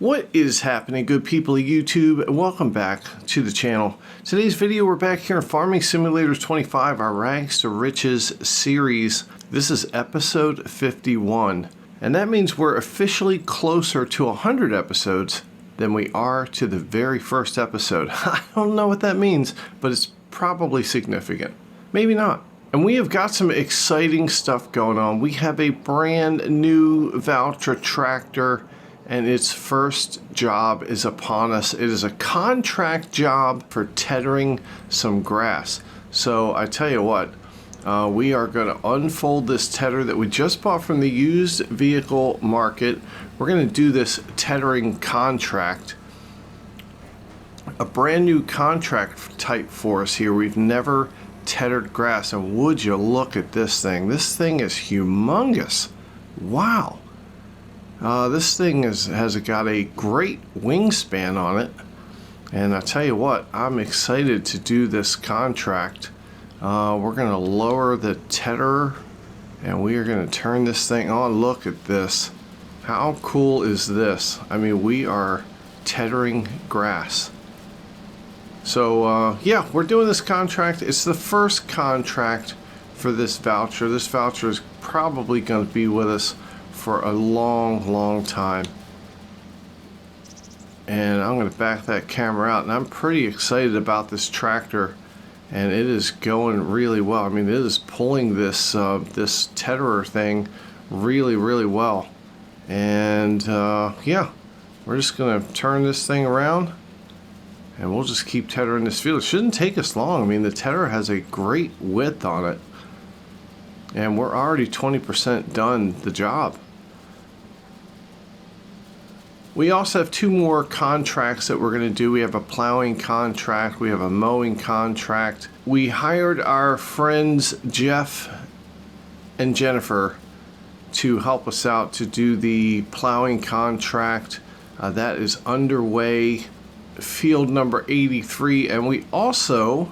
What is happening, good people of YouTube? Welcome back to the channel. Today's video, we're back here in Farming Simulator 25, our Rags to Riches series. This is episode 51, and that means we're officially closer to 100 episodes than we are to the very first episode. I don't know what that means, but it's probably significant. Maybe not. And we have got some exciting stuff going on. We have a brand new Valtra tractor, and its first job is upon us. It is a contract job for tethering some grass. So I tell you what, we are going to unfold this tether that we just bought from the used vehicle market. We're going to do this tethering contract, a brand new contract type for us here. We've never tethered grass, and would you look at this thing? This thing is humongous. Wow. This thing has got a great wingspan on it, and I tell you what, I'm excited to do this contract. We're going to lower the tether, and we are going to turn this thing on. Look at this. How cool is this? I mean, we are tethering grass. So yeah, we're doing this contract. It's the first contract for this Valtra. This Valtra is probably going to be with us for a long time, and I'm going to back that camera out, and I'm pretty excited about this tractor, and it is going really well. I mean, it is pulling this this tetherer thing really well, and yeah, we're just going to turn this thing around and we'll just keep tethering this field. It shouldn't take us long. I mean, the tether has a great width on it, and we're already 20% done the job. We also have two more contracts that we're going to do. We have a plowing contract. We have a mowing contract. We hired our friends Jeff and Jennifer to help us out to do the plowing contract. That is underway. Field number 83, and we also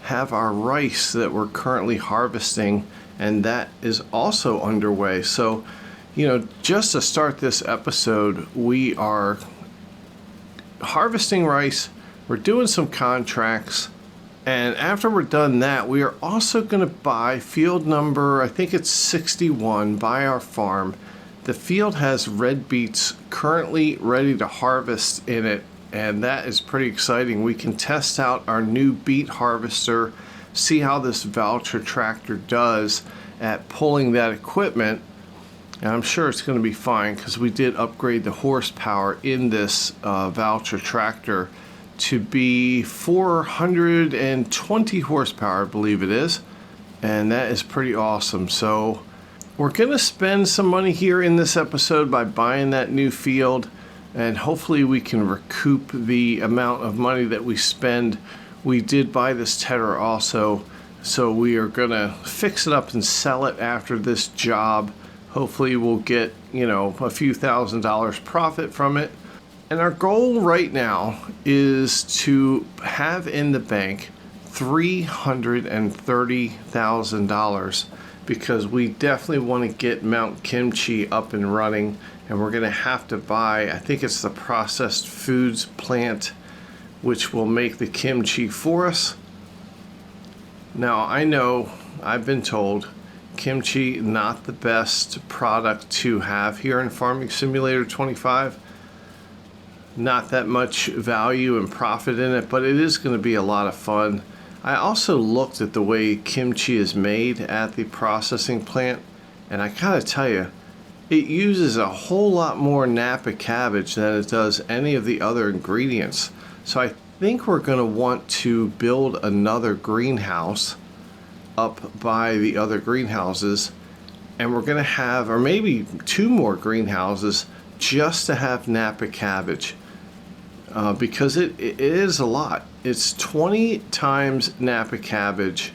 have our rice that we're currently harvesting, and that is also underway. So, you know, just to start this episode, we are harvesting rice, we're doing some contracts, and after we're done that, we are also going to buy field number, I think it's 61, by our farm. The field has red beets currently ready to harvest in it, and that is pretty exciting. We can test out our new beet harvester, see how this Valtra tractor does at pulling that equipment. And I'm sure it's going to be fine, because we did upgrade the horsepower in this Valtra tractor to be 420 horsepower, I believe it is. And that is pretty awesome. So we're going to spend some money here in this episode by buying that new field, and hopefully we can recoup the amount of money that we spend. We did buy this tether also, so we are going to fix it up and sell it after this job. Hopefully we'll get, you know, a few $1,000s profit from it. And our goal right now is to have in the bank $330,000, because we definitely want to get Mount Kimchi up and running, and we're going to have to buy, I think it's the processed foods plant, which will make the kimchi for us. Now, I know, I've been told, kimchi not the best product to have here in Farming Simulator 25. Not that much value and profit in it, but it is going to be a lot of fun. I also looked at the way kimchi is made at the processing plant, and I gotta tell you, it uses a whole lot more Napa cabbage than it does any of the other ingredients. So I think we're going to want to build another greenhouse up by the other greenhouses, and we're going to have, or maybe two more greenhouses, just to have Napa cabbage, because it is a lot. It's 20 times Napa cabbage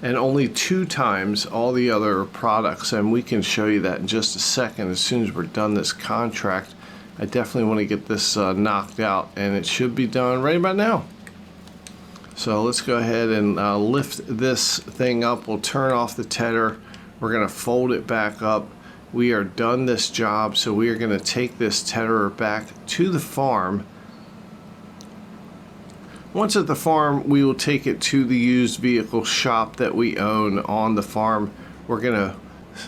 and only 2 times all the other products, and we can show you that in just a second as soon as we're done this contract. I definitely want to get this knocked out, and it should be done right about now. So let's go ahead and lift this thing up. We'll turn off the tether. We're going to fold it back up, we are done this job, so we are going to take this tetherer back to the farm. Once at the farm, we will take it to the used vehicle shop that we own on the farm. We're going to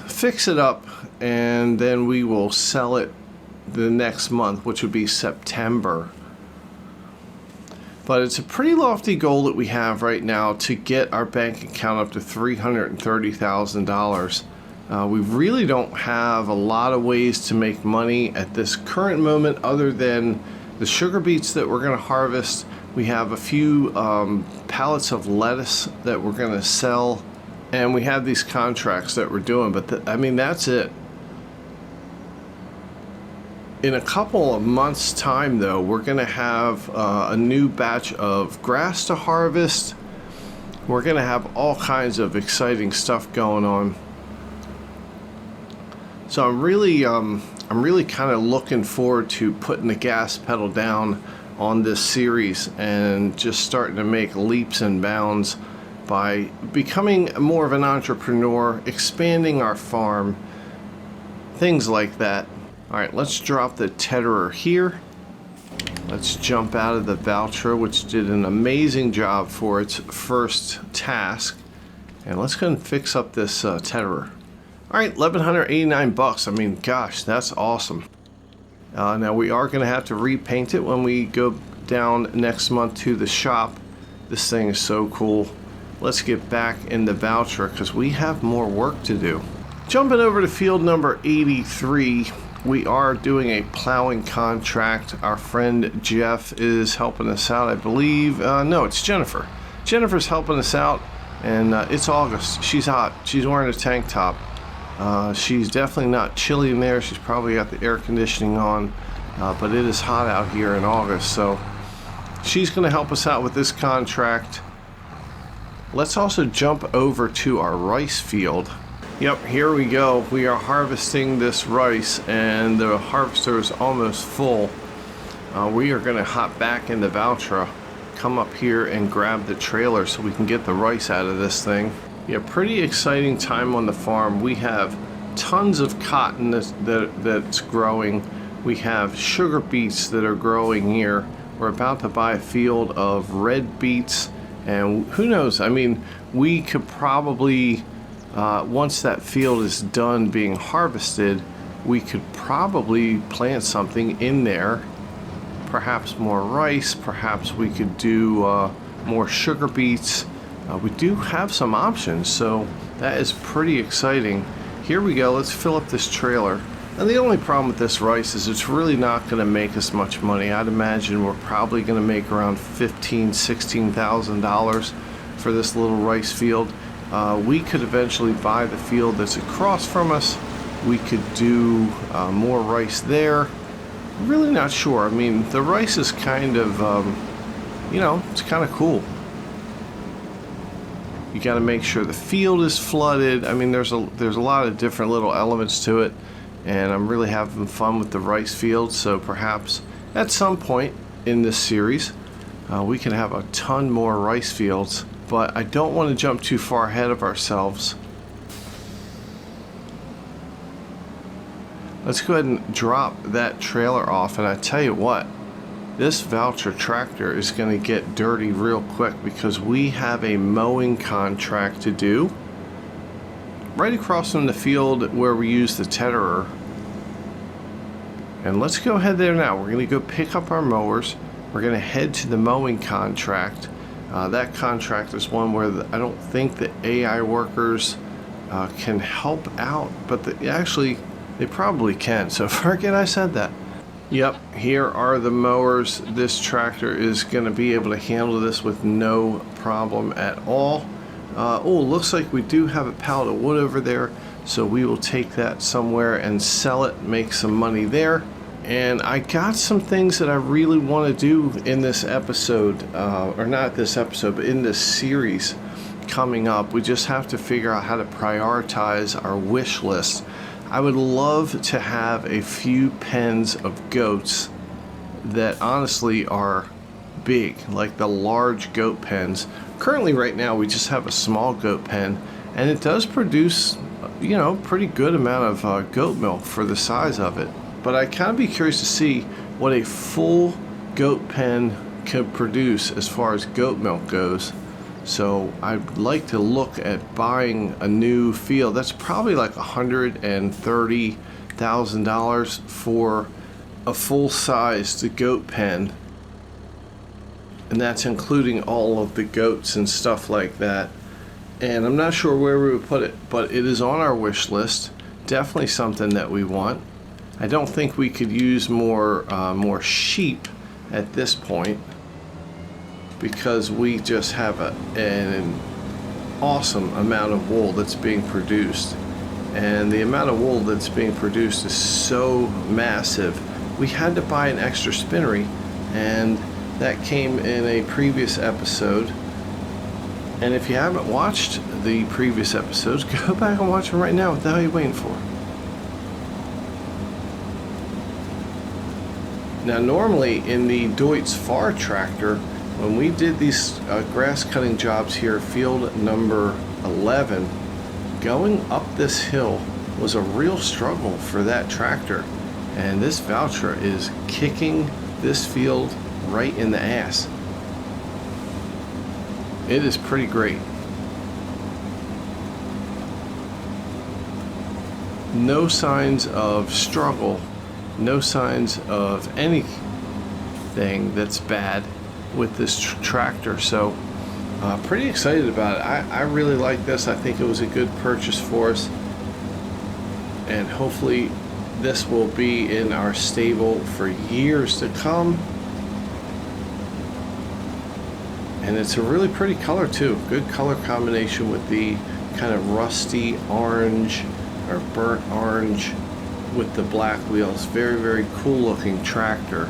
fix it up, and then we will sell it the next month, which would be September. But it's a pretty lofty goal that we have right now to get our bank account up to $330,000. We really don't have a lot of ways to make money at this current moment other than the sugar beets that we're going to harvest. We have a few pallets of lettuce that we're going to sell, and we have these contracts that we're doing, but I mean, that's it. In a couple of months' time, though, we're going to have a new batch of grass to harvest. We're going to have all kinds of exciting stuff going on. So I'm really kind of looking forward to putting the gas pedal down on this series and just starting to make leaps and bounds by becoming more of an entrepreneur, expanding our farm, things like that. All right, let's drop the tetherer here. Let's jump out of the Valtra, which did an amazing job for its first task. And let's go and fix up this tetherer. All right, $1,189. I mean, gosh, that's awesome. Now we are going to have to repaint it when we go down next month to the shop. This thing is so cool. Let's get back in the Valtra because we have more work to do. Jumping over to field number 83. We are doing a plowing contract. Our friend Jeff is helping us out, I believe. No, it's Jennifer. Jennifer's helping us out, and it's August. She's hot. She's wearing a tank top. She's definitely not chilly in there. She's probably got the air conditioning on, but it is hot out here in August, so she's going to help us out with this contract. Let's also jump over to our rice field. Yep, here we go. We are harvesting this rice, and the harvester is almost full. We are going to hop back in the Valtra, come up here and grab the trailer so we can get the rice out of this thing. Yeah, pretty exciting time on the farm. We have tons of cotton that's growing. We have sugar beets that are growing here. We're about to buy a field of red beets, and who knows, I mean, we could probably once that field is done being harvested, we could probably plant something in there. Perhaps more rice, perhaps we could do more sugar beets. We do have some options, so that is pretty exciting. Here we go, let's fill up this trailer. And the only problem with this rice is it's really not going to make us much money. I'd imagine we're probably going to make around $15,000, $16,000 for this little rice field. We could eventually buy the field that's across from us. We could do more rice there. Really not sure. I mean, the rice is kind of, you know, it's kind of cool. You got to make sure the field is flooded. I mean, there's a lot of different little elements to it, and I'm really having fun with the rice field. So perhaps at some point in this series, we can have a ton more rice fields. But I don't want to jump too far ahead of ourselves. Let's go ahead and drop that trailer off, and I tell you what, this Valtra tractor is going to get dirty real quick because we have a mowing contract to do right across from the field where we use the tetherer. And let's go ahead there now. We're going to go pick up our mowers. We're going to head to the mowing contract. That contract is one where I don't think the AI workers can help out, but actually they probably can, so forget I said that. Yep, here are the mowers. This tractor is going to be able to handle this with no problem at all. Oh, looks like we do have a pallet of wood over there, so we will take that somewhere and sell it, make some money there. And I got some things that I really want to do in this episode, or not this episode, but in this series coming up. We just have to figure out how to prioritize our wish list. I would love to have a few pens of goats that honestly are big, like the large goat pens. Currently right now we just have a small goat pen, and it does produce you know, pretty good amount of goat milk for the size of it. But I kind of be curious to see what a full goat pen could produce as far as goat milk goes. So I'd like to look at buying a new field. That's probably like $130,000 for a full-sized goat pen. And that's including all of the goats and stuff like that. And I'm not sure where we would put it, but it is on our wish list. Definitely something that we want. I don't think we could use more sheep at this point, because we just have an awesome amount of wool that's being produced. And the amount of wool that's being produced is so massive. We had to buy an extra spinnery, and that came in a previous episode. And if you haven't watched the previous episodes, go back and watch them right now. What the hell are you waiting for? Now, normally in the Deutz Fahr tractor, when we did these grass cutting jobs here, field number 11, going up this hill was a real struggle for that tractor. And this Valtra is kicking this field right in the ass. It is pretty great. No signs of struggle, no signs of anything that's bad with this tractor. So pretty excited about it. I really like this. I think it was a good purchase for us, and hopefully this will be in our stable for years to come. And it's a really pretty color too. Good color combination with the kind of rusty orange or burnt orange with the black wheels. Very, very cool looking tractor.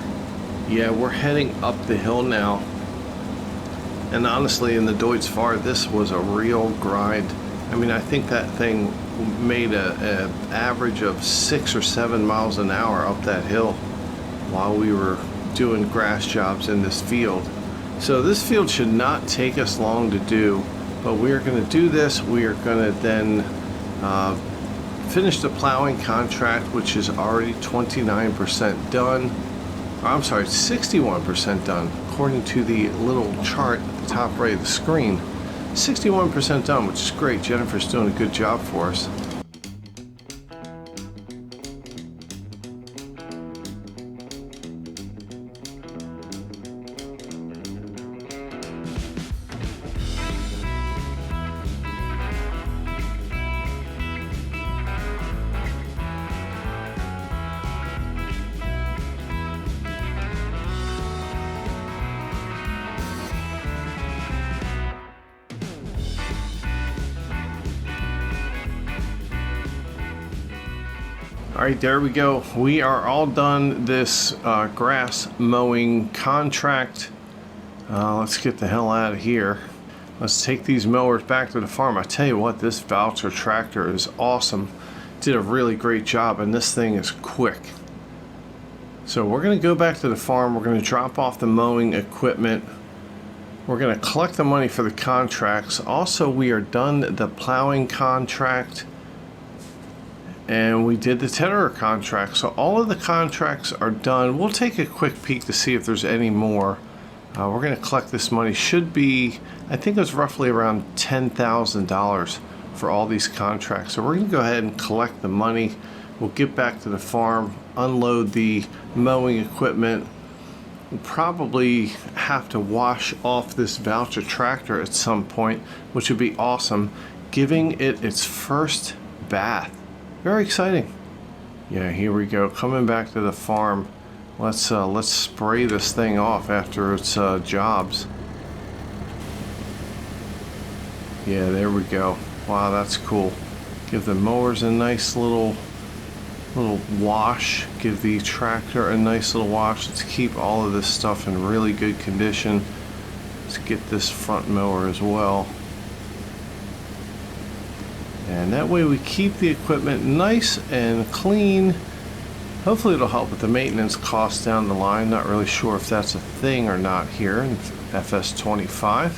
Yeah, we're heading up the hill now. And honestly, in the Deutz Fahr, this was a real grind. I mean, I think that thing made an average of 6 or 7 miles an hour up that hill while we were doing grass jobs in this field. So this field should not take us long to do, but we're going to do this. We are going to then finish the plowing contract, which is already 29% done. I'm sorry, 61% done, according to the little chart at the top right of the screen. 61% done, which is great. Jennifer's doing a good job for us. All right, there we go. We are all done this grass mowing contract. Let's get the hell out of here. Let's take these mowers back to the farm. I tell you what, this Valtra tractor is awesome. Did a really great job, and this thing is quick. So we're gonna go back to the farm. We're gonna drop off the mowing equipment. We're gonna collect the money for the contracts. Also, we are done the plowing contract, and we did the tenor contract. So all of the contracts are done. We'll take a quick peek to see if there's any more. We're going to collect this money. Should be, I think it was roughly around $10,000 for all these contracts. So we're going to go ahead and collect the money. We'll get back to the farm, unload the mowing equipment. We'll probably have to wash off this Valtra tractor at some point, which would be awesome, giving it its first bath. Very exciting. Yeah, here we go. Coming back to the farm. Let's spray this thing off after its jobs. Yeah, there we go. Wow, that's cool. Give the mowers a nice little wash. Give the tractor a nice little wash. Let's keep all of this stuff in really good condition. Let's get this front mower as well. And that way we keep the equipment nice and clean. Hopefully it'll help with the maintenance costs down the line. Not really sure if that's a thing or not here in FS25.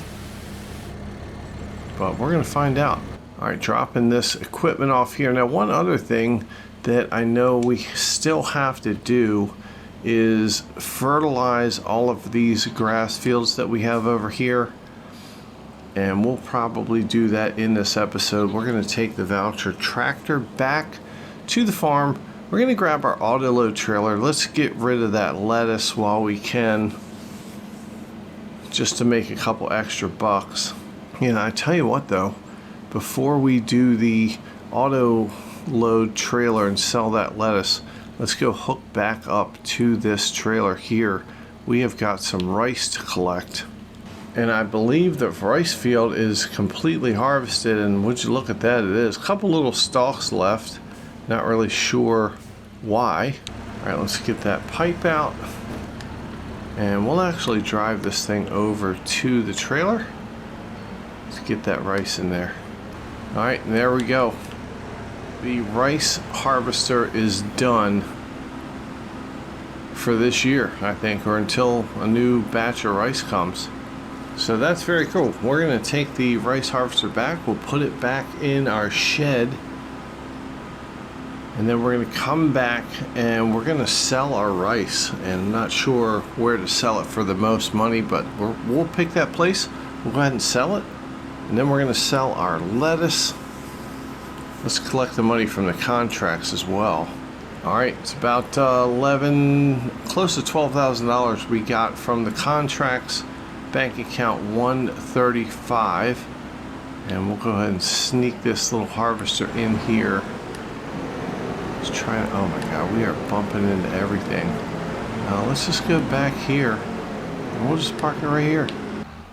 But we're going to find out. All right, dropping this equipment off here. Now, one other thing that I know we still have to do is fertilize all of these grass fields that we have over here. And we'll probably do that in this episode. We're going to take the voucher tractor back to the farm. We're going to grab our auto load trailer. Let's get rid of that lettuce while we can, just to make a couple extra bucks. Yeah, I tell you what though, before we do the auto load trailer and sell that lettuce, let's go hook back up to this trailer here. We have got some rice to collect. And I believe the rice field is completely harvested, and would you look at that, it is. A couple little stalks left. Not really sure why. All right, let's get that pipe out. And we'll actually drive this thing over to the trailer. Let's get that rice in there. All right, and there we go. The rice harvester is done for this year, I think, or until a new batch of rice comes. So that's very cool. We're going to take the rice harvester back. We'll put it back in our shed. And then we're going to come back and we're going to sell our rice. And I'm not sure where to sell it for the most money, but we'll pick that place. We'll go ahead and sell it. And then we're going to sell our lettuce. Let's collect the money from the contracts as well. All right, it's about close to $12,000 we got from the contracts. Bank account 135. And we'll go ahead and sneak this little harvester in here. Let's try to, oh my God, we are bumping into everything. Let's just go back here and we'll just park it right here.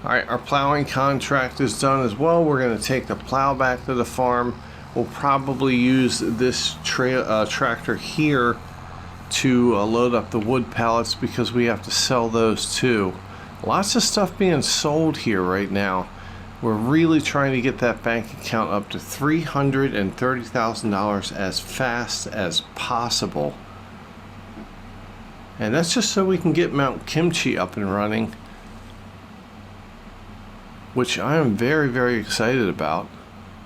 All right, our plowing contract is done as well. We're going to take the plow back to the farm. We'll probably use this tractor here to load up the wood pallets because we have to sell those too. Lots of stuff being sold here right now. We're really trying to get that bank account up to $330,000 as fast as possible. And that's just so we can get Mount Kimchi up and running, which I am very, very excited about.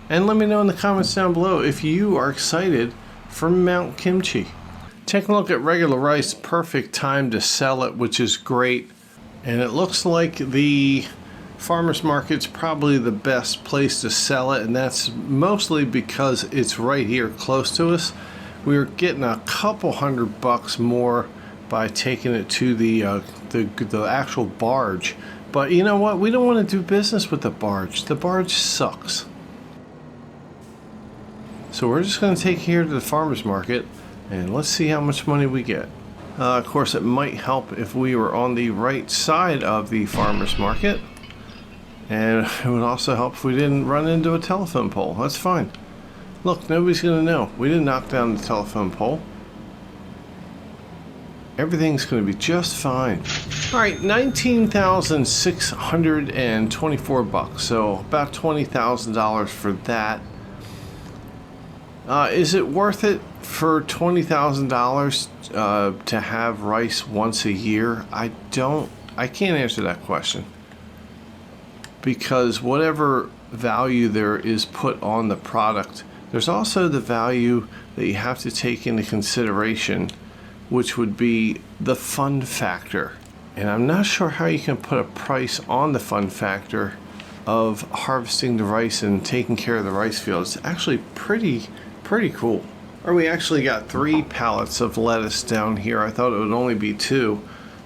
And let me know in the comments down below if you are excited for Mount Kimchi. Taking a look at regular rice, perfect time to sell it, which is great. And it looks like the farmers market's probably the best place to sell it, and that's mostly because it's right here close to us. We're getting a couple $100 more by taking it to the actual barge. But you know what? We don't want to do business with the barge. The barge sucks. So we're just going to take it here to the farmers market, and let's see how much money we get. Of course, it might help if we were on the right side of the farmers market. And it would also help if we didn't run into a telephone pole. That's fine. Look, nobody's going to know. We didn't knock down the telephone pole. Everything's going to be just fine. All right, $19,624. So about $20,000 for that. Is it worth it for $20,000 to have rice once a year? I can't answer that question. Because whatever value there is put on the product, there's also the value that you have to take into consideration, which would be the fun factor. And I'm not sure how you can put a price on the fun factor of harvesting the rice and taking care of the rice field. It's actually pretty cool. Or we actually got 3 pallets of lettuce down here. I thought it would only be 2.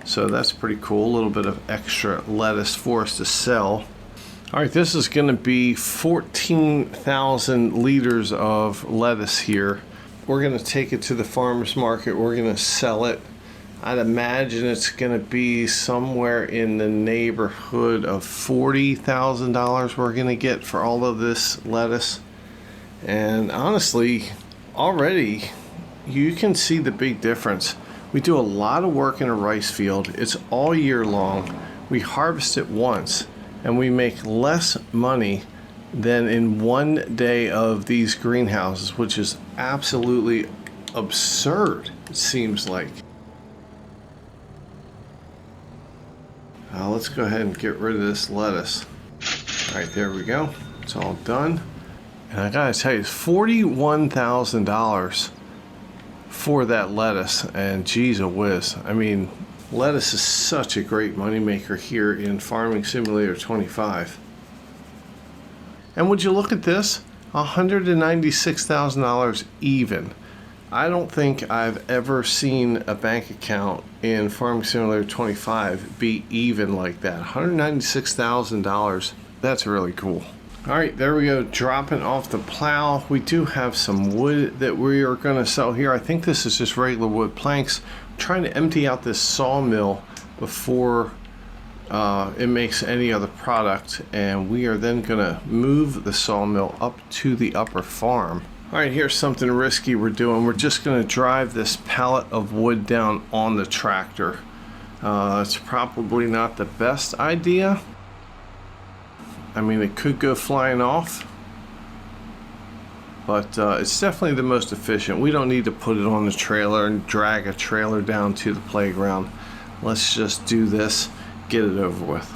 So that's pretty cool. A little bit of extra lettuce for us to sell. All right, this is going to be 14,000 liters of lettuce here. We're going to take it to the farmer's market. We're going to sell it. I'd imagine it's going to be somewhere in the neighborhood of $40,000 we're going to get for all of this lettuce. And honestly, already you can see the big difference. We do a lot of work in a rice field. It's all year long. We harvest it once, and we make less money than in one day of these greenhouses, which is absolutely absurd, it seems like. Let's go ahead and get rid of this lettuce. All right, there we go. It's all done. And I gotta tell you, it's $41,000 for that lettuce, and geez whiz. I mean, lettuce is such a great moneymaker here in Farming Simulator 25. And would you look at this? $196,000 even. I don't think I've ever seen a bank account in Farming Simulator 25 be even like that. $196,000. That's really cool. All right, there we go, dropping off the plow. We do have some wood that we are going to sell here. I think this is just regular wood planks. I'm trying to empty out this sawmill before it makes any other product, and we are then going to move the sawmill up to the upper farm. All right, here's something risky we're doing. We're just going to drive this pallet of wood down on the tractor. It's probably not the best idea. I mean, it could go flying off, but it's definitely the most efficient. We don't need to put it on the trailer and drag a trailer down to the playground. Let's just do this, get it over with.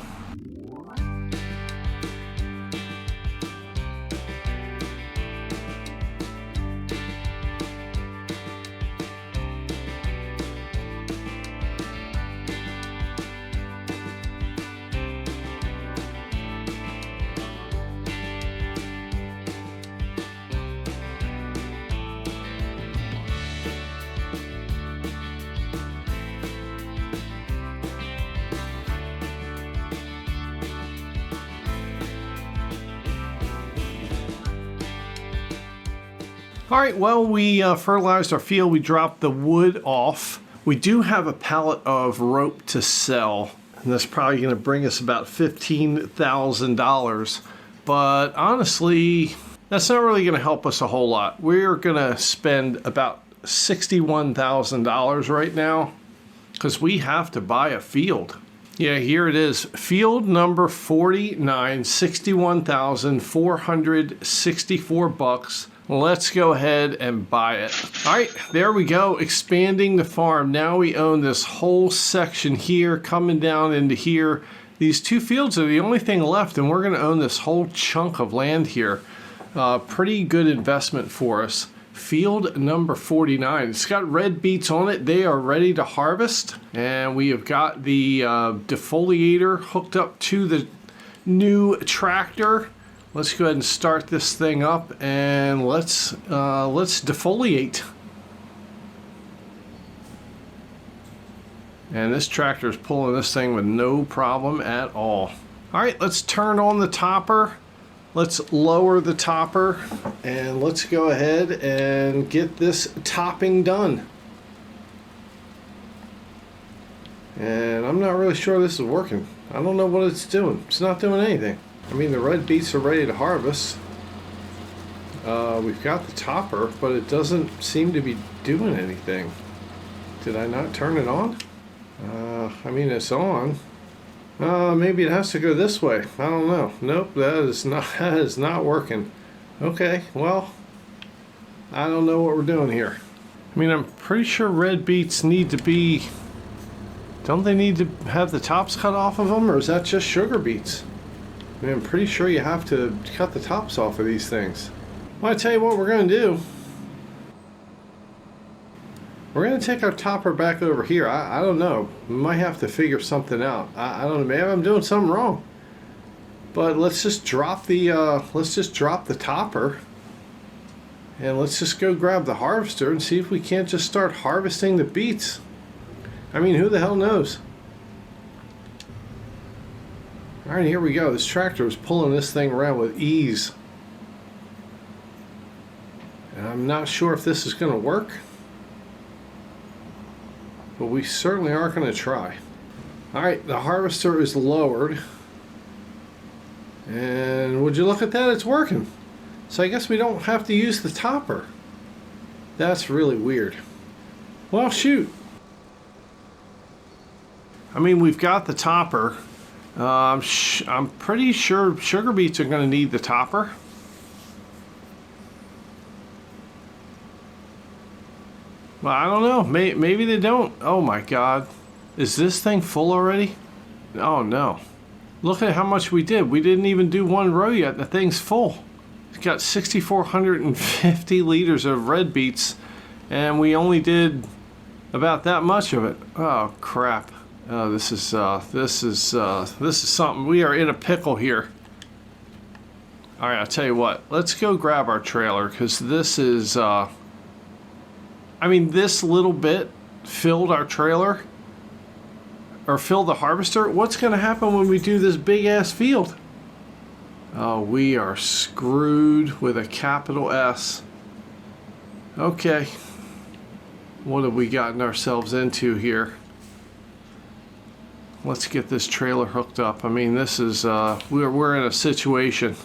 All right, well, we fertilized our field. We dropped the wood off. We do have a pallet of rope to sell, and that's probably going to bring us about $15,000. But honestly, that's not really going to help us a whole lot. We're going to spend about $61,000 right now because we have to buy a field. Yeah, here it is. Field number 49, $61,464. Let's go ahead and buy it. All right, there we go, expanding the farm. Now we own this whole section here, coming down into here. These two fields are the only thing left, and we're gonna own this whole chunk of land here. Pretty good investment for us. Field number 49. It's got red beets on it. They are ready to harvest, and we have got the defoliator hooked up to the new tractor. Let's go ahead and start this thing up, and let's defoliate. And this tractor is pulling this thing with no problem at all. All right, let's turn on the topper. Let's lower the topper, and let's go ahead and get this topping done. And I'm not really sure this is working. I don't know what it's doing. It's not doing anything. I mean, the red beets are ready to harvest. We've got the topper, but it doesn't seem to be doing anything. Did I not turn it on? I mean, it's on. Maybe it has to go this way. I don't know. Nope, that is not working. Okay, well, I don't know what we're doing here. I mean, I'm pretty sure red beets need to be... Don't they need to have the tops cut off of them, or is that just sugar beets? I mean, I'm pretty sure you have to cut the tops off of these things. Well, I tell you what we're going to do. We're going to take our topper back over here. I don't know. We might have to figure something out. I don't know. Maybe I'm doing something wrong. But let's just drop the topper, and let's just go grab the harvester and see if we can't just start harvesting the beets. I mean, who the hell knows? All right, here we go. This tractor is pulling this thing around with ease. And I'm not sure if this is going to work, but we certainly are going to try. All right, the harvester is lowered. And would you look at that? It's working. So I guess we don't have to use the topper. That's really weird. Well, shoot. I mean, we've got the topper. I'm pretty sure sugar beets are going to need the topper. Well, I don't know. Maybe they don't. Oh my God. Is this thing full already? Oh no. Look at how much we did. We didn't even do one row yet. The thing's full. It's got 6,450 liters of red beets, and we only did about that much of it. Oh crap! This is something. We are in a pickle here. All right, I'll tell you what. Let's go grab our trailer, because this is. I mean, this little bit filled our trailer, or filled the harvester. What's going to happen when we do this big ass field? Oh, we are screwed with a capital S. Okay. What have we gotten ourselves into here? Let's get this trailer hooked up. I mean, this is, we're in a situation.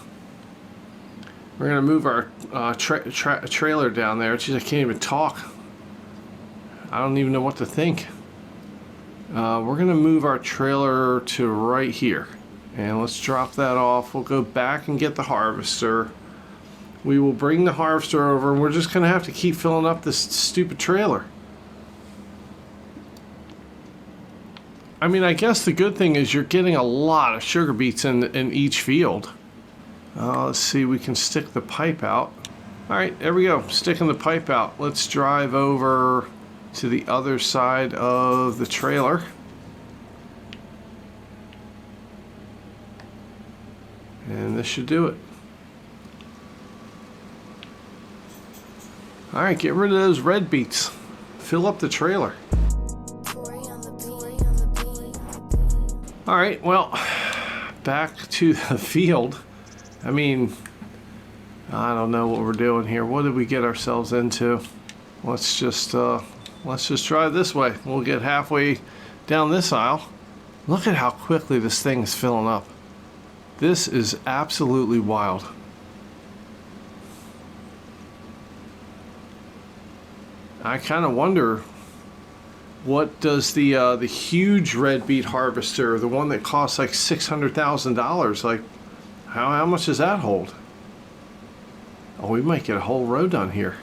We're going to move our trailer down there. Jeez, I can't even talk. I don't even know what to think. We're going to move our trailer to right here. And let's drop that off. We'll go back and get the harvester. We will bring the harvester over, and we're just going to have to keep filling up this stupid trailer. I mean, I guess the good thing is you're getting a lot of sugar beets in each field. Let's see, we can stick the pipe out. All right, there we go, sticking the pipe out. Let's drive over to the other side of the trailer. And this should do it. All right, get rid of those red beets. Fill up the trailer. All right, well, back to the field. I mean, I don't know what we're doing here. What did we get ourselves into? Let's just drive this way. We'll get halfway down this aisle. Look at how quickly this thing is filling up. This is absolutely wild. I kind of wonder, what does the huge red beet harvester, the one that costs like $600,000, like how much does that hold? Oh, we might get a whole row done here.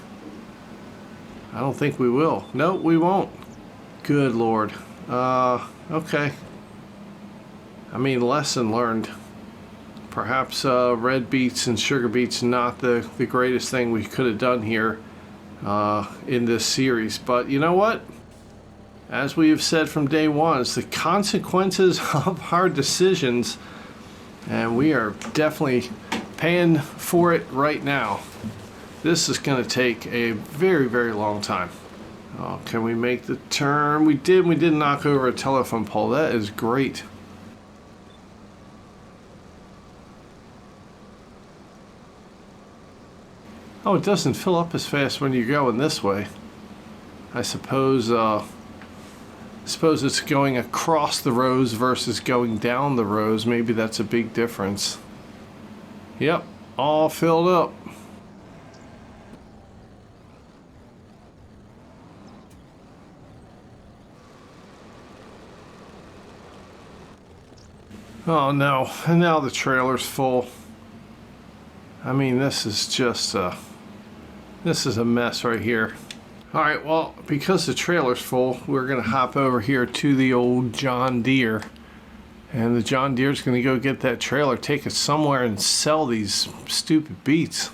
I don't think we will. No, we won't. Good Lord. Okay. I mean, lesson learned. Perhaps red beets and sugar beets not the greatest thing we could have done here in this series. But you know what? As we have said from day one, it's the consequences of our decisions, and we are definitely paying for it right now. This is going to take a very, very long time. Oh, can we make the turn? We did knock over a telephone pole. That is great. Oh, it doesn't fill up as fast when you're going this way. I suppose it's going across the rows versus going down the rows. Maybe that's a big difference. Yep, all filled up. Oh no, and now the trailer's full. I mean, this is just this is a mess right here. All right, well, because the trailer's full, we're gonna hop over here to the old John Deere, and the John Deere's gonna go get that trailer, take it somewhere, and sell these stupid beets.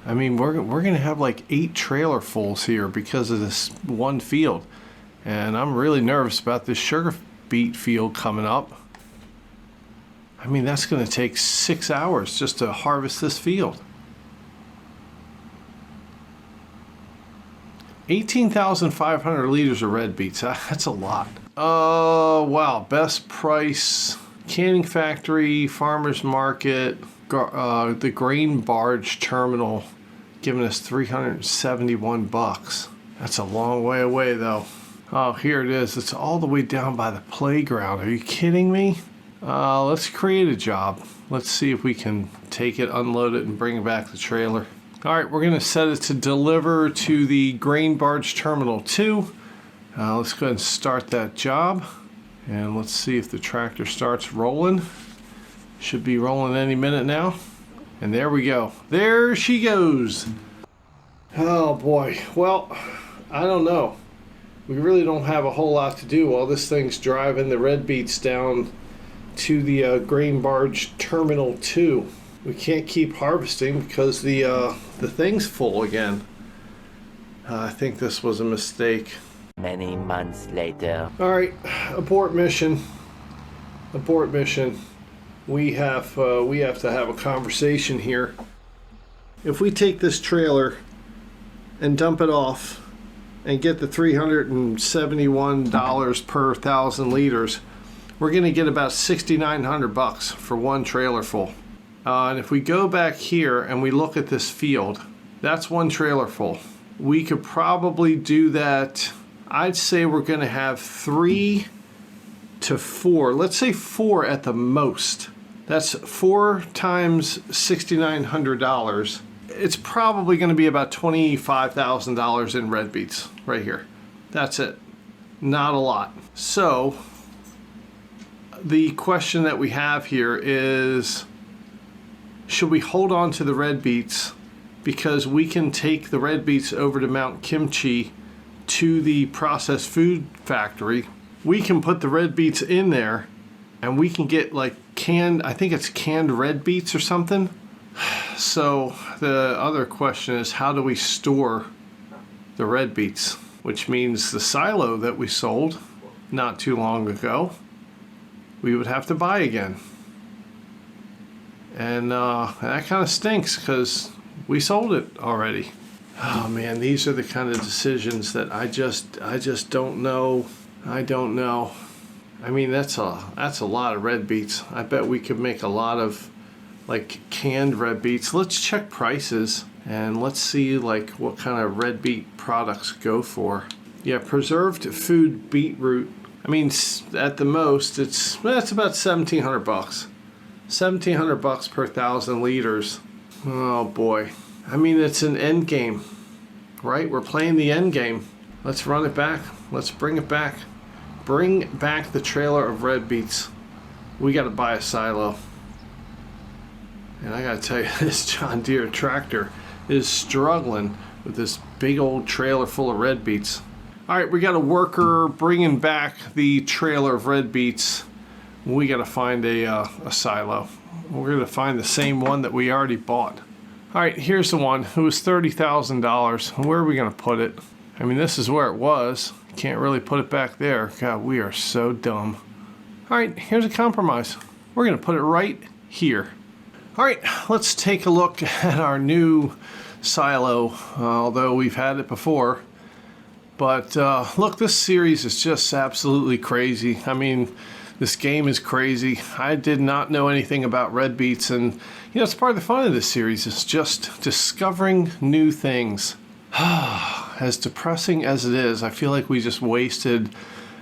I mean, we're gonna have like 8 trailer fulls here because of this one field, and I'm really nervous about this sugar beet field coming up. I mean, that's gonna take 6 hours just to harvest this field. 18,500 liters of red beets. That's a lot. Oh, wow. Best price, canning factory, farmer's market, the grain barge terminal giving us 371 bucks. That's a long way away though. Oh, here it is. It's all the way down by the playground. Are you kidding me? Let's create a job. Let's see if we can take it, unload it, and bring back the trailer. All right, we're gonna set it to deliver to the grain barge terminal 2. Let's go ahead and start that job. And let's see if the tractor starts rolling. Should be rolling any minute now. And there we go. There she goes. Oh boy, well, I don't know. We really don't have a whole lot to do while this thing's driving the red beets down to the grain barge terminal 2. We can't keep harvesting because the thing's full again. I think this was a mistake. Many months later. All right, abort mission. Abort mission. We have to have a conversation here. If we take this trailer and dump it off and get the $371 per 1,000 liters, we're going to get about $6,900 for one trailer full. And if we go back here and we look at this field, that's one trailer full. We could probably do that. I'd say we're going to have 3 to 4. Let's say 4 at the most. That's 4 times $6,900. It's probably going to be about $25,000 in red beets right here. That's it. Not a lot. So the question that we have here is, should we hold on to the red beets because we can take the red beets over to Mount Kimchi to the processed food factory? We can put the red beets in there and we can get like canned, I think it's canned red beets or something. So the other question is, how do we store the red beets? Which means the silo that we sold not too long ago, we would have to buy again. And that kind of stinks because we sold it already. Oh man, these are the kind of decisions that I just don't know. I don't know. I mean, that's a lot of red beets. I bet we could make a lot of like canned red beets. Let's check prices and let's see like what kind of red beet products go for. Yeah, preserved food beetroot. I mean, at the most, that's about $1,700. $1,700 per 1,000 liters. Oh boy. I mean, it's an end game, right? We're playing the end game. Let's run it back. Let's bring it back. Bring back the trailer of red beets. We got to buy a silo. And I got to tell you, this John Deere tractor is struggling with this big old trailer full of red beets. All right, we got a worker bringing back the trailer of red beets. We got to find a silo. We're going to find the same one that we already bought. All right, here's the one. It was $30,000. Where are we going to put it? I mean, this is where it was. Can't really put it back there. God, we are so dumb. All right, here's a compromise. We're going to put it right here. All right, let's take a look at our new silo, although we've had it before. But look, this series is just absolutely crazy. I mean, this game is crazy. I did not know anything about red beets, and you know, it's part of the fun of this series is just discovering new things. As depressing as it is, I feel like we just wasted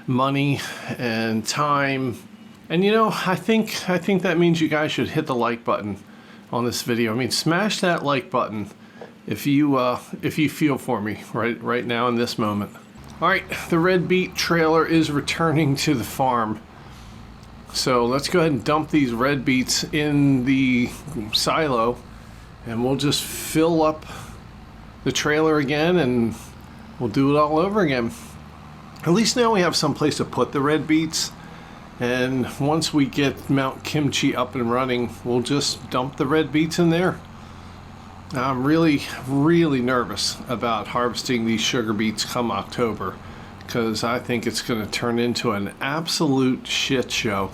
money and time. And you know, I think that means you guys should hit the like button on this video. I mean, smash that like button if you feel for me right now in this moment. All right, the red beet trailer is returning to the farm. So let's go ahead and dump these red beets in the silo, and we'll just fill up the trailer again and we'll do it all over again. At least now we have some place to put the red beets, and once we get Mount Kimchi up and running, we'll just dump the red beets in there. I'm really nervous about harvesting these sugar beets come October, because I think it's going to turn into an absolute shit show.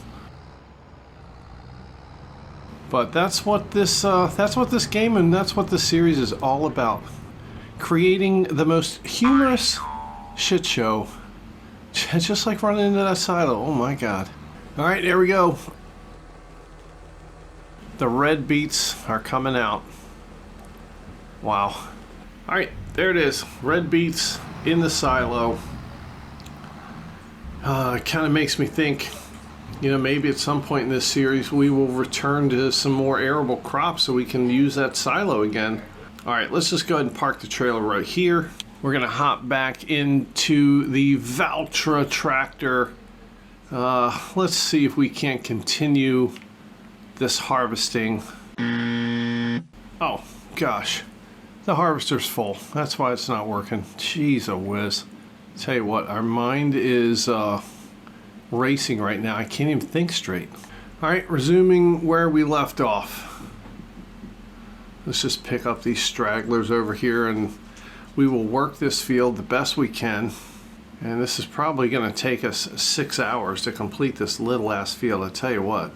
But that's what this game and that's what this series is all about. Creating the most humorous shit show. Just like running into that silo. Oh my god. Alright, there we go. The red beets are coming out. Wow. Alright, there it is. Red beets in the silo. It kind of makes me think, you know, maybe at some point in this series we will return to some more arable crops so we can use that silo again. Alright, let's just go ahead and park the trailer right here. We're going to hop back into the Valtra tractor. Let's see if we can't continue this harvesting. Oh, gosh. The harvester's full. That's why it's not working. Jeez, whiz. Tell you what, our mind is racing right now. I can't even think straight. All right, resuming where we left off. Let's just pick up these stragglers over here and we will work this field the best we can. And this is probably going to take us 6 hours to complete this little ass field, I tell you what.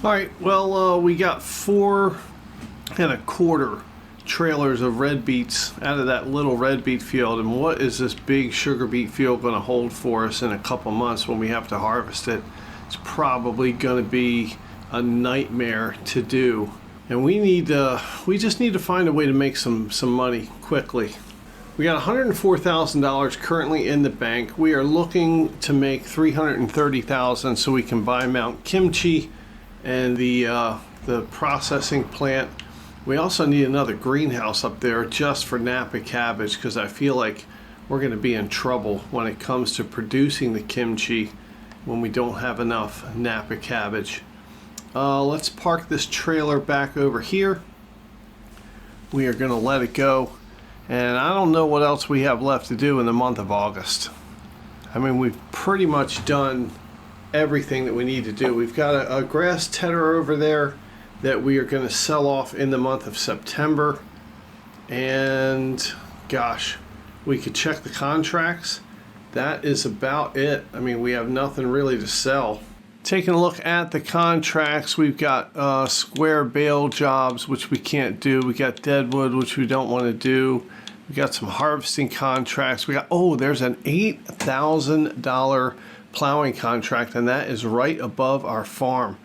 All right, well, we got 4 1/4 trailers of red beets out of that little red beet field. And what is this big sugar beet field going to hold for us in a couple months when we have to harvest it? It's probably going to be a nightmare to do. And we just need to find a way to make some money quickly. We got $104,000 currently in the bank. We are looking to make $330,000 so we can buy Mount Kimchi and the processing plant. We also need another greenhouse up there just for Napa cabbage, because I feel like we're going to be in trouble when it comes to producing the kimchi when we don't have enough Napa cabbage. Let's park this trailer back over here. We are going to let it go, and I don't know what else we have left to do in the month of August. I mean, we've pretty much done everything that we need to do. We've got a grass tedder over there that we are going to sell off in the month of September, and gosh, we could check the contracts. That is about it. I mean, we have nothing really to sell. Taking a look at the contracts, we've got square bale jobs, which we can't do. We got deadwood, which we don't want to do. We got some harvesting contracts. We got, oh, there's an $8,000 plowing contract, and that is right above our farm.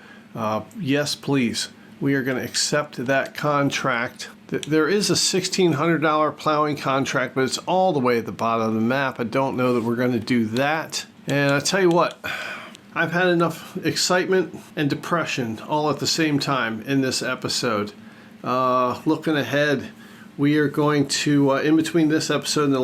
Yes, please. We are going to accept that contract. There is a $1,600 plowing contract, but it's all the way at the bottom of the map. I don't know that we're going to do that. And I tell you what, I've had enough excitement and depression all at the same time in this episode. Looking ahead, we are going to, in between this episode and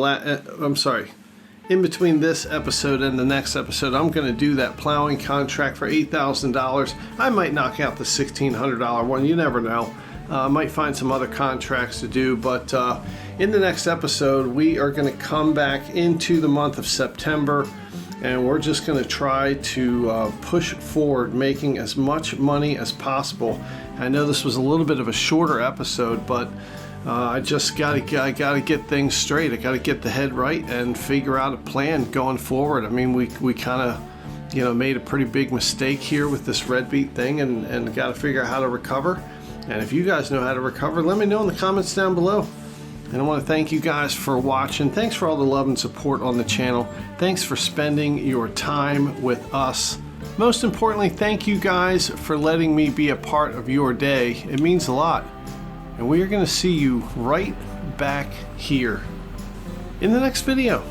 in between this episode and the next episode, I'm going to do that plowing contract for $8,000. I might knock out the $1,600 one. You never know. I might find some other contracts to do. But in the next episode, we are going to come back into the month of September, and we're just going to try to push forward, making as much money as possible. I know this was a little bit of a shorter episode, but I just gotta get things straight. I gotta get the head right and figure out a plan going forward. I mean, we kind of, made a pretty big mistake here with this red beet thing, and got to figure out how to recover. And if you guys know how to recover, let me know in the comments down below. And I want to thank you guys for watching. Thanks for all the love and support on the channel. Thanks for spending your time with us. Most importantly, thank you guys for letting me be a part of your day. It means a lot. And we are going to see you right back here in the next video.